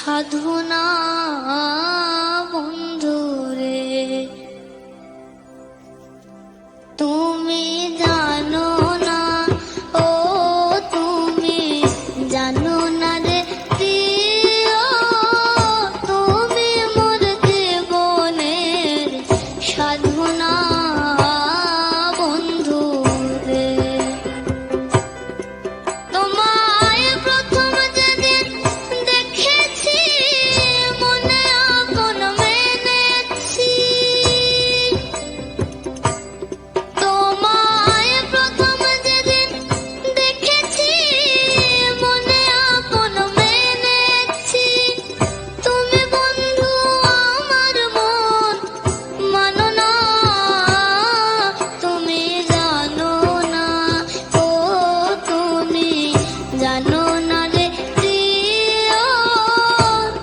সাধনা বন্ধুরে, তুমি জানো না, ও তুমি জানো না রে প্রিয়, তুমি মোর জীবনের সাধনা বন্ধুরে। তোমায় প্রথম যেদিন দেখেছি মনে আপন মেনেছি, তোমায় প্রথম যেদিন দেখেছি মনে আপন মেনেছি, তুমি বন্ধু আমার মন মানো না, তুমি জানো না, ও তুমি জানো না রে প্রিয়,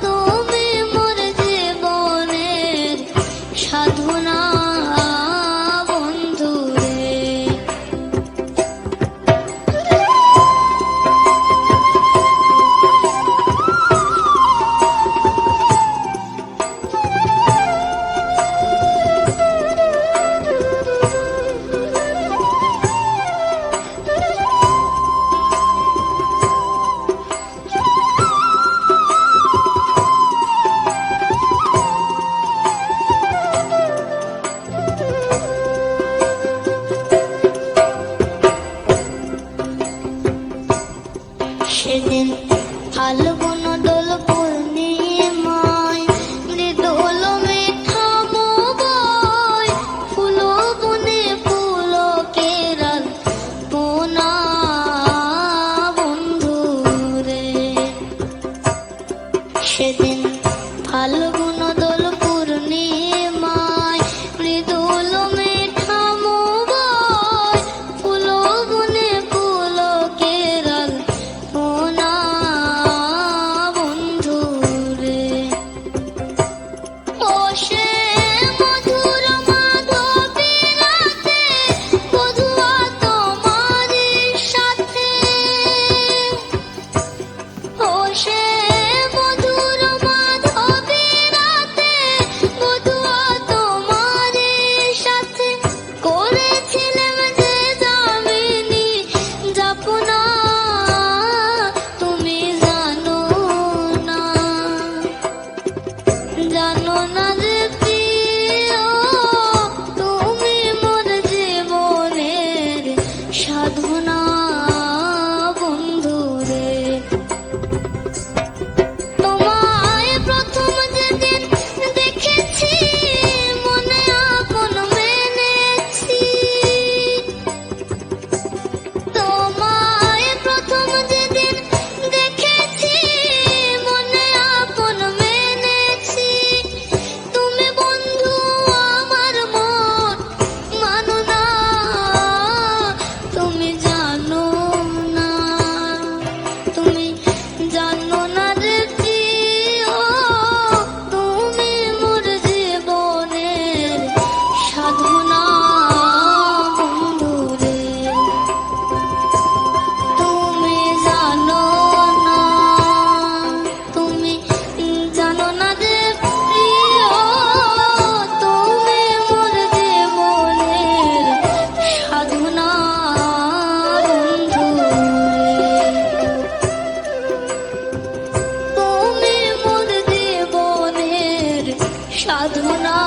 তুমি মোর জীবনের সাধনা বন্ধুরে। সেদিন ফাল্গুন দোল পূর্ণিমায় মৃদুল মেঘা বয়, ফুল বনে পুলকেরাল পোনা বন্ধুরে। সেদিন ফাল্গুন দোল পূর্ণিমায় মৃদুল মেঘা বয়, ফুল বনে পুলকেরাল পোনা বন্ধুরে। ও সে মধুর মাধবী রাতে বধুয়া তোমারই সাথে, ও সে মধুর মাধবী রাতে বধুয়া তোমারই সাথে, করেছিলাম যে যামিনী যাপনা, তুমি জানো না, জানো না যে প্রিয়, তুমি মোর জীবনের সাধনা বন্ধুরে। তোমায় প্রথম যেদিন দেখেছি মনে আপন মেনেছি, তোমায় প্রথম যেদিন দেখেছি মনে আপন মেনেছি, তুমি বন্ধু আমার মন মানো না, তুমি জানো না, তুমি জানো না রে প্রিয়, তুমি মোর জীবনের সাধনা বন্ধুরে। তুমি জানো না, তুমি জানো না রে প্রিয়, তুমি মোর জীবনের সাধনা বন্ধুরে, তুমি মোর জীবনের সাধনা